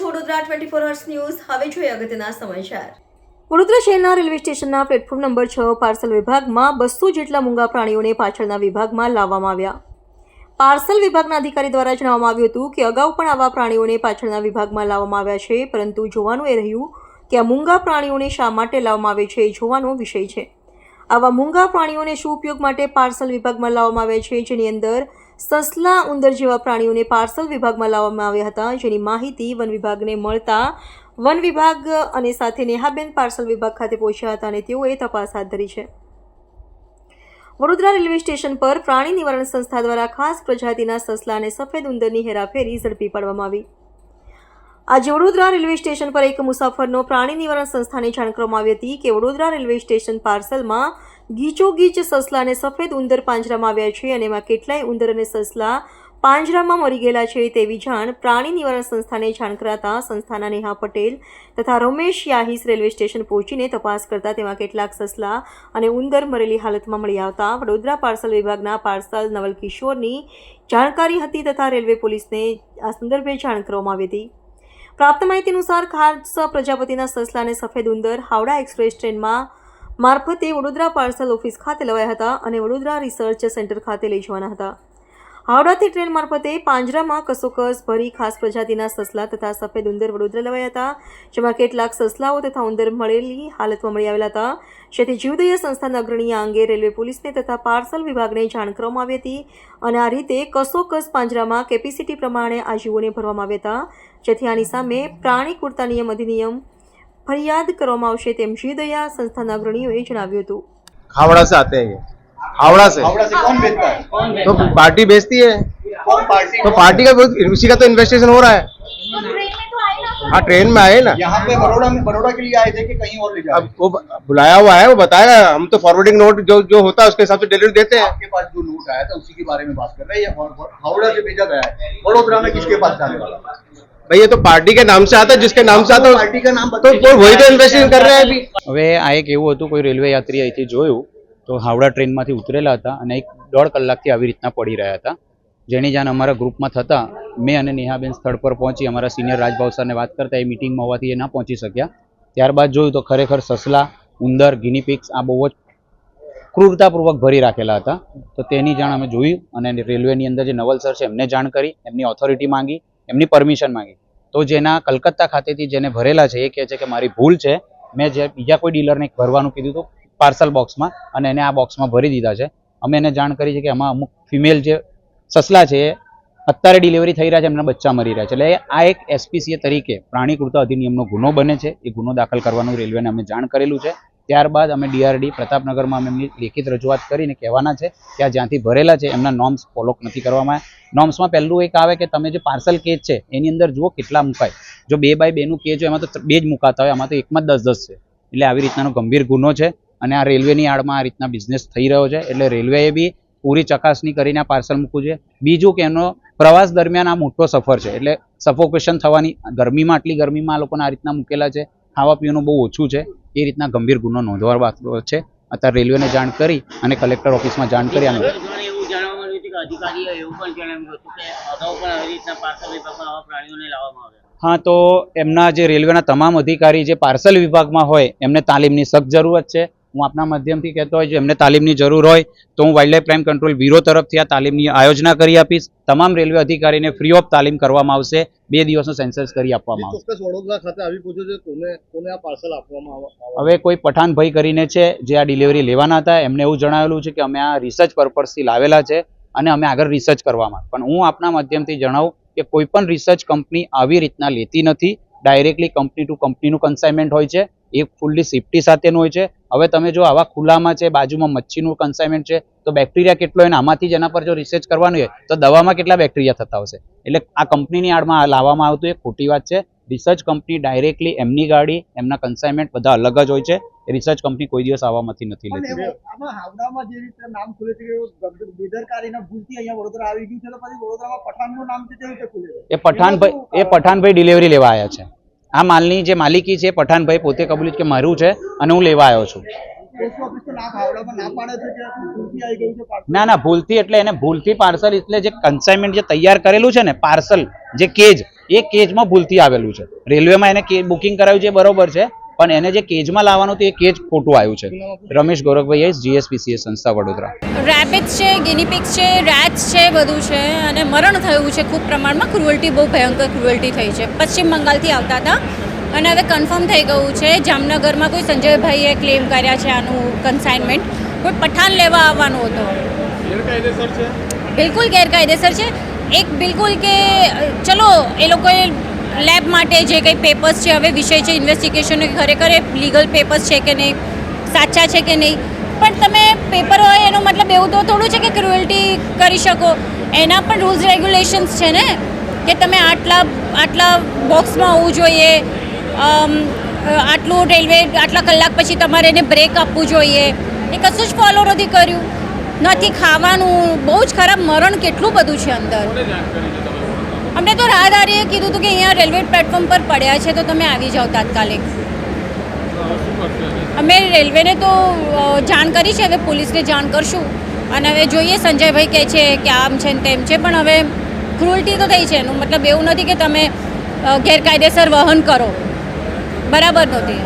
છો Vadodara 24 hours news. હવે જોઈએ અગત્યના સમાચાર. વડોદરા શહેરના રેલવે સ્ટેશનના પ્લેટફોર્મ નંબર 6 પાર્સલ વિભાગમાં 200 જેટલા મૂંગા પ્રાણીઓને પાછળના વિભાગમાં લાવવામાં આવ્યા. પાર્સલ વિભાગના અધિકારી દ્વારા જણાવવામાં આવ્યું હતું કે અગાઉ પણ આવા પ્રાણીઓને પાછળના વિભાગમાં લાવવામાં આવ્યા છે, પરંતુ જોવાનું એ રહ્યું કે આ મૂંગા પ્રાણીઓને શા માટે લાવવામાં આવે છે એ જોવાનો વિષય છે. આવા મૂંગા પ્રાણીઓને શું ઉપયોગ માટે પાર્સલ વિભાગમાં લાવવામાં આવે છે, જેની અંદર સસલા, ઉંદર જેવા પ્રાણીઓને પાર્સલ વિભાગમાં લાવવામાં આવ્યા હતા, જેની માહિતી વન વિભાગને મળતા વન વિભાગ અને સાથે નેહાબેન પાર્સલ વિભાગ ખાતે પહોંચ્યા હતા અને તેઓએ તપાસ હાથ ધરી છે. વડોદરા રેલવે સ્ટેશન પર પ્રાણી નિવારણ સંસ્થા દ્વારા ખાસ પ્રજાતિના સસલા અને સફેદ ઉંદરની હેરાફેરી ઝડપી પાડવામાં આવી. આજે વડોદરા રેલવે સ્ટેશન પર એક મુસાફરનો પ્રાણી નિવારણ સંસ્થાને જાણ કરવામાં આવી હતી કે વડોદરા રેલવે સ્ટેશન પાર્સલમાં ગીચોગીચ સસલા અને સફેદ ઉંદર પાંજરામાં આવ્યા છે અને એમાં કેટલાય ઉંદર અને સસલા પાંજરામાં મરી ગયેલા છે તેવી જાણ પ્રાણી નિવારણ સંસ્થાને જાણ કરાતા સંસ્થાના નેહા પટેલ તથા રમેશ યાહીસ રેલવે સ્ટેશન પહોંચીને તપાસ કરતા તેમાં કેટલાક સસલા અને ઉંદર મરેલી હાલતમાં મળી આવતા વડોદરા પાર્સલ વિભાગના પાર્સલ નવલ કિશોરની જાણકારી હતી તથા રેલવે પોલીસને આ સંદર્ભે જાણ કરવામાં આવી હતી. પ્રાપ્ત માહિતી અનુસાર ખાસ પ્રજાપતિના સસલા અને સફેદ ઉંદર હાવડા એક્સપ્રેસ ટ્રેનમાં મારફતે વડોદરા પાર્સલ ઓફિસ ખાતે લવાયા હતા અને વડોદરા રિસર્ચ સેન્ટર ખાતે લઈ જવાના હતા. હાવડાથી ટ્રેન મારફતે પાંજરામાં કસોકસ ભરી ખાસ પ્રજાતિના સસલા તથા સફેદ ઉંદર વડોદરા લવાયા હતા, જેમાં કેટલાક સસલાઓ તથા ઉંદર મળેલી હાલતમાં મળી આવેલા હતા. જેથી જીવદયા સંસ્થાના અગ્રણી આ અંગે રેલવે પોલીસને તથા પાર્સલ વિભાગને જાણ કરવામાં આવી હતી અને આ રીતે કસોકસ પાંજરામાં કેપેસિટી પ્રમાણે આ જીવોને ભરવામાં આવ્યા હતા, જેથી આની સામે પ્રાણી ક્રૂરતા નિયમ અધિનિયમ ફરિયાદ કરવામાં આવશે તેમ જીવદયા સંસ્થાના અગ્રણીઓએ જણાવ્યું હતું. हावड़ा से आते हैं ये, हावड़ा से कौन बेचता है? तो पार्टी बेचती है, कौन पार्टी? तो पार्टी का उसी का तो इन्वेस्टिगेशन हो रहा है. हाँ, ट्रेन में आए ना, यहाँ पे बड़ौदा के लिए आए थे कि कहीं और ले जा अब वो बुलाया हुआ है, वो बताया. हम तो फॉरवर्डिंग नोट जो होता है उसके हिसाब से डिलीवरी देते हैं. आपके पास जो नोट आया था उसी के बारे में बात कर रहे हैं. ये हावड़ा से भेजा गया है, बड़ोदरा में किसके पास जाने वाला? भाई ये तो पार्टी के नाम से आता है, जिसके नाम से आता है पार्टी का नाम तो वो वही तो इन्वेस्टिगेशन कर रहे हैं अभी. હવે આ એક એવું હતું, કોઈ રેલવે યાત્રી અહીંથી જોયું તો હાવડા ટ્રેનમાંથી ઉતરેલા હતા અને 1.5 કલાકથી આવી રીતના પડી રહ્યા હતા. જેની જાણ અમારા ગ્રુપમાં થતાં મેં અને નેહાબેન સ્થળ પર પહોંચી અમારા સિનિયર રાજભાવ સરને વાત કરતા એ મિટિંગમાં હોવાથી એ ના પહોંચી શક્યા. ત્યારબાદ જોયું તો ખરેખર સસલા, ઉંદર, ગિનીપિક્સ આ બહુ જ ક્રૂરતાપૂર્વક ભરી રાખેલા હતા. તો તેની જાણ અમે જોયું અને રેલવેની અંદર જે નવલ સર છે એમને જાણ કરી, એમની ઓથોરિટી માંગી, એમની પરમિશન માંગી. તો જેના કલકત્તા ખાતેથી જેને ભરેલા છે એ કહે છે કે મારી ભૂલ છે, મેં જે બીજા કોઈ ડીલરને ભરવાનું કીધું હતું પાર્સલ બોક્સમાં અને એને આ બોક્સમાં ભરી દીધા છે. અમે એને જાણ કરી છે કે આમાં અમુક ફિમેલ જે સસલા છે એ અત્યારે ડિલિવરી થઈ રહ્યા છે, એમના બચ્ચા મરી રહ્યા છે. એટલે આ એક એસપીસીએ તરીકે પ્રાણી ક્રૂરતા અધિનિયમનો ગુનો બને છે. એ ગુનો દાખલ કરવાનું રેલવેને અમે જાણ કરેલું છે. ત્યારબાદ અમે ડીઆરડી પ્રતાપનગરમાં અમે એમની લેખિત રજૂઆત કરીને કહેવાના છે કે આ જ્યાંથી ભરેલા છે એમના નોર્મ્સ ફોલો નથી કરવામાં આવ્યા. નોર્મ્સમાં પહેલું એક આવે કે તમે જે પાર્સલ કેજ છે એની અંદર જુઓ કેટલા મુકાય. જો 2x2 નું કેજ હોય એમાં તો 2 જ મુકાતા હોય, આમાં તો એકમાં જ 10-10 છે. એટલે આવી રીતનાનો ગંભીર ગુનો છે અને આ રેલવેની આડમાં આ રીતના બિઝનેસ થઈ રહ્યો છે. એટલે રેલવેએ બી પૂરી ચકાસણી કરીને આ પાર્સલ મૂકવું છે. બીજું કે એનો પ્રવાસ દરમિયાન આ મોટો સફર છે, એટલે સફોકેશન થવાની ગરમીમાં, આટલી ગરમીમાં આ લોકોને આ રીતના મૂકેલા છે, ખાવા પીવાનું બહુ ઓછું છે. એ રીતના ગંભીર ગુનો નોંધવા છે. અત્યારે રેલવેને જાણ કરી અને કલેક્ટર ઓફિસમાં જાણ કરી અને હા, તો એમના જે રેલવેના તમામ અધિકારી જે પાર્સલ વિભાગમાં હોય એમને તાલીમની સખ્ત જરૂરત છે. હું આપના માધ્યમથી કહેતો હોય, જો એમને તાલીમની જરૂર હોય તો હું wild life crime control bureau તરફથી આ તાલીમની આયોજના કરી આપીશ. તમામ રેલવે અધિકારીને ફ્રી ઓફ તાલીમ કરવામાં આવશે. 2 દિવસનો સેન્સસ કરી આપવામાં આવશે. ચોક્કસ વડોદરા ખાતે આવી પૂછ્યું છે કોને આ પાર્સલ આપવામાં આવે? હવે કોઈ પઠાણભાઈ કરીને છે જે આ ડિલિવરી લેવાના હતા, એમને એવું જણાવેલું છે કે અમે આ રિસર્ચ પર્પઝથી લાવેલા છે અને અમે આગળ રિસર્ચ કરવામાં. પણ હું આપના માધ્યમથી જણાવું કે કોઈ પણ રિસર્ચ કંપની આવી રીતના લેતી નથી. ડાયરેક્ટલી કંપની ટુ કંપનીનું કન્સાઇનમેન્ટ હોય છે, એ ફૂલ્લી સેફટી સાથેનું હોય છે. હવે તમે જો આવા ખુલ્લામાં છે, બાજુમાં મચ્છીનું કન્સાઇનમેન્ટ છે, તો બેક્ટેરિયા કેટલો હોય ને આમાંથી જ એના પર જો રિસર્ચ કરવાનું હોય તો દવામાં કેટલા બેક્ટેરિયા થતા હશે. એટલે આ કંપનીની આડમાં લાવવામાં આવતું એ ખોટી વાત છે. રિસર્ચ કંપની ડાયરેક્ટલી એમની ગાડી, એમના કન્સાઇનમેન્ટ બધા અલગ જ હોય છે. રિસર્ચ કંપની કોઈ દિવસ આવવામાંથી નથી લેતી. આમાં હાવડામાં જે રીતે નામ ખુલે છે કે બેદરકારીના ભૂલથી અહીંયા વડોદરા આવી ગયું છે, તો પછી વડોદરામાં પઠાણનું નામ છે તે રીતે ખુલે છે? એ પઠાણભાઈ ડિલિવરી લેવા આવ્યા છે. આ માલની જે માલિકી છે પઠાણભાઈ પોતે કબૂલ્યું કે મારું છે અને હું લેવા આવ્યો છું. ના, ભૂલથી એટલે એને ભૂલથી પાર્સલ એટલે જે કન્સાઇનમેન્ટ જે તૈયાર કરેલું છે ને પાર્સલ જે કેજ એ કેજમાં ભૂલથી આવેલું છે. રેલવેમાં એને બુકિંગ કરાવ્યું છે બરોબર છે, પણ એને જે કેજમાં લાવવાનું હતું એ કેજ ખોટું આવ્યું છે. રમેશ ગોરખભાઈ GSPCA સંસ્થા વડોદરા. રેબિટ્સ છે, ગિનીપિક્સ છે, રેટ્સ છે, બધું છે અને મરણ થયું છે ખૂબ પ્રમાણમાં. ક્રુઅલ્ટી, બહુ ભયંકર ક્રુઅલ્ટી થઈ છે. પશ્ચિમ બંગાળથી આવતા હતા અને હવે કન્ફર્મ થઈ ગયું છે જામનગરમાં કોઈ સંજયભાઈએ ક્લેમ કર્યા છે આનું કન્સાઇનમેન્ટ. કોઈ પઠાણ લેવા આવવાનો હતો. ગેરકાયદેસર છે, બિલકુલ ગેરકાયદેસર છે. એક બિલકુલ કે ચલો એ લોકોએ લેબ માટે જે કંઈ પેપર્સ છે, હવે વિષય છે ઇન્વેસ્ટિગેશન, ખરેખર એ લીગલ પેપર્સ છે કે નહીં, સાચા છે કે નહીં. પણ તમે પેપર હોય એનો મતલબ એવું તો થોડું છે કે ક્રુઅલ્ટી કરી શકો. એના પણ રૂલ્સ રેગ્યુલેશન્સ છે ને, કે તમે આટલા બોક્સમાં હોવું જોઈએ, આટલું રેલવે આટલા કલાક પછી તમારે એને બ્રેક આપવું જોઈએ. એ કશું જ ફોલો નથી કર્યું. નથી ખાવાનું, બહુ જ ખરાબ. મરણ કેટલું બધું છે અંદર. અમને તો રાહદારીએ કીધું હતું કે અહીંયા રેલવે પ્લેટફોર્મ પર પડ્યા છે તો તમે આવી જાઓ તાત્કાલિક. અમે રેલવેને તો જાણ કરી છે, હવે પોલીસને જાણ કરશું. અને હવે જોઈએ, સંજયભાઈ કહે છે કે આમ છે ને તેમ છે, પણ હવે ક્રુઅલ્ટી તો થઈ છે. એનું મતલબ એવું નથી કે તમે ગેરકાયદેસર વહન કરો, બરાબર નહોતી.